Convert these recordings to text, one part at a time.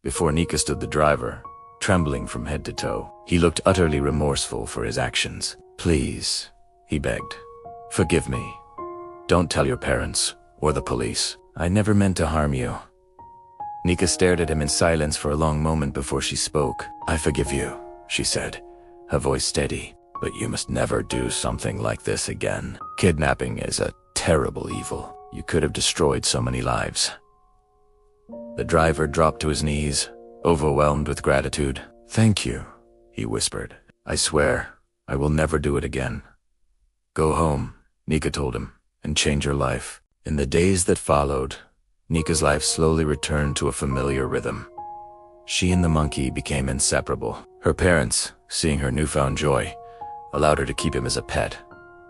Before Nneka stood the driver, trembling from head to toe. He looked utterly remorseful for his actions. "Please," he begged. "Forgive me. Don't tell your parents or the police. I never meant to harm you." Nneka stared at him in silence for a long moment before she spoke. "I forgive you," she said, her voice steady. "But you must never do something like this again. Kidnapping is a terrible evil. You could have destroyed so many lives." The driver dropped to his knees, overwhelmed with gratitude. "Thank you," he whispered. "I swear, I will never do it again." "Go home," Nneka told him, "and change your life." In the days that followed, Nneka's life slowly returned to a familiar rhythm. She and the monkey became inseparable. Her parents, seeing her newfound joy, allowed her to keep him as a pet,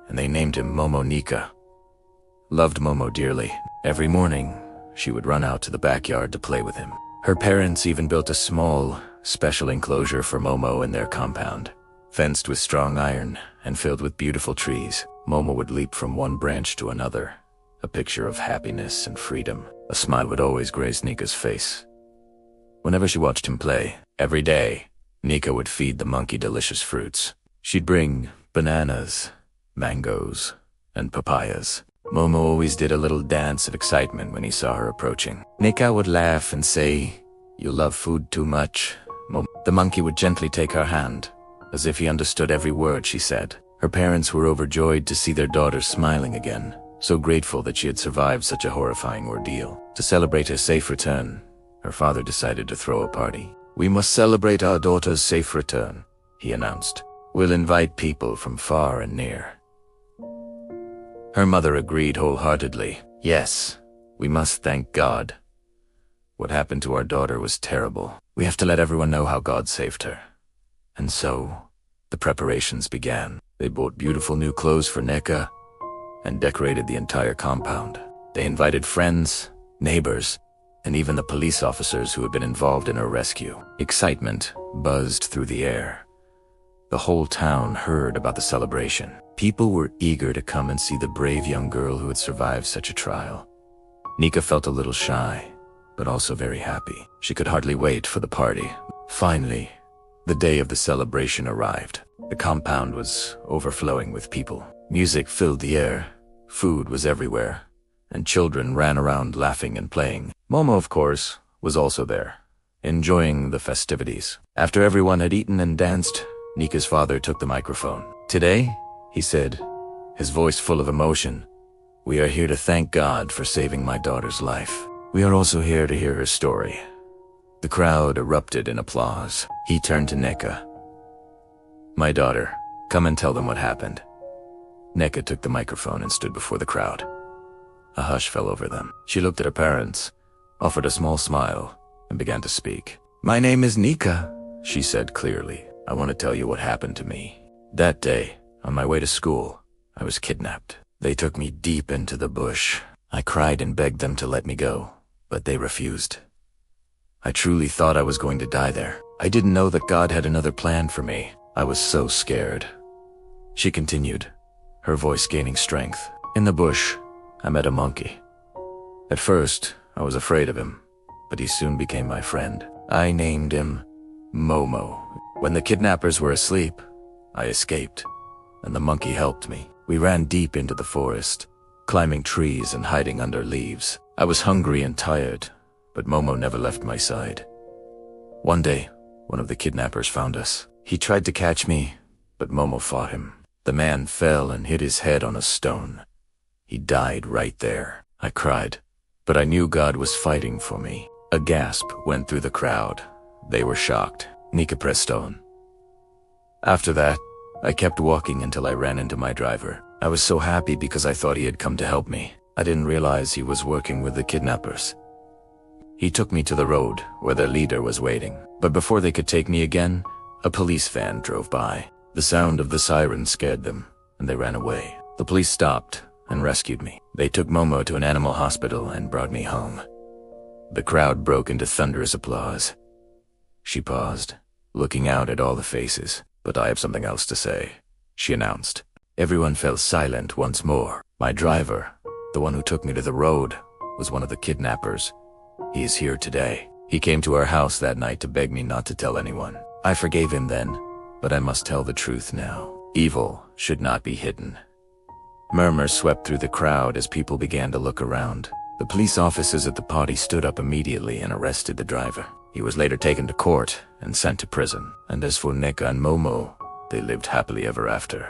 and they named him Momo Nneka. Loved Momo dearly. Every morning, she would run out to the backyard to play with him. Her parents even built a small, special enclosure for Momo in their compound. Fenced with strong iron and filled with beautiful trees, Momo would leap from one branch to another, a picture of happiness and freedom. A smile would always grace Nneka's face. Whenever she watched him play, every day, Nneka would feed the monkey delicious fruits. She'd bring bananas, mangoes, and papayas. Momo always did a little dance of excitement when he saw her approaching. Nneka would laugh and say, "You love food too much, Momo." The monkey would gently take her hand, as if he understood every word she said. Her parents were overjoyed to see their daughter smiling again, so grateful that she had survived such a horrifying ordeal. To celebrate her safe return, her father decided to throw a party. "We must celebrate our daughter's safe return," he announced. "We'll invite people from far and near." Her mother agreed wholeheartedly. "Yes, we must thank God. What happened to our daughter was terrible. We have to let everyone know how God saved her." And so, the preparations began. They bought beautiful new clothes for Nneka and decorated the entire compound. They invited friends, neighbors, and even the police officers who had been involved in her rescue. Excitement buzzed through the air. The whole town heard about the celebration. People were eager to come and see the brave young girl who had survived such a trial. Nneka felt a little shy, but also very happy. She could hardly wait for the party. Finally, the day of the celebration arrived. The compound was overflowing with people. Music filled the air, food was everywhere, and children ran around laughing and playing. Momo, of course, was also there, enjoying the festivities. After everyone had eaten and danced, Nneka's father took the microphone. "Today," he said, his voice full of emotion, "we are here to thank God for saving my daughter's life. We are also here to hear her story." The crowd erupted in applause. He turned to Nneka. "My daughter, come and tell them what happened." Nneka took the microphone and stood before the crowd. A hush fell over them. She looked at her parents, offered a small smile, and began to speak. "My name is Nneka," she said clearly. "I want to tell you what happened to me. That day, on my way to school, I was kidnapped. They took me deep into the bush. I cried and begged them to let me go, but they refused. I truly thought I was going to die there. I didn't know that God had another plan for me. I was so scared." She continued, her voice gaining strength. "In the bush, I met a monkey. At first, I was afraid of him, but he soon became my friend. I named him Momo. When the kidnappers were asleep, I escaped, and the monkey helped me. We ran deep into the forest, climbing trees and hiding under leaves. I was hungry and tired, but Momo never left my side. One day, one of the kidnappers found us. He tried to catch me, but Momo fought him. The man fell and hit his head on a stone. He died right there. I cried, but I knew God was fighting for me." A gasp went through the crowd. They were shocked. Nneka pressed on. "After that, I kept walking until I ran into my driver. I was so happy because I thought he had come to help me. I didn't realize he was working with the kidnappers. He took me to the road where their leader was waiting. But before they could take me again, a police van drove by. The sound of the siren scared them, and they ran away. The police stopped and rescued me. They took Momo to an animal hospital and brought me home." The crowd broke into thunderous applause. She paused, looking out at all the faces. "But I have something else to say," she announced. Everyone fell silent once more. "My driver, the one who took me to the road, was one of the kidnappers. He is here today." He came to our house that night to beg me not to tell anyone. I forgave him then, but I must tell the truth now. Evil should not be hidden. Murmurs swept through the crowd as people began to look around. The police officers at the party stood up immediately and arrested the driver. He was later taken to court and sent to prison. And as for Nneka and Momo, they lived happily ever after.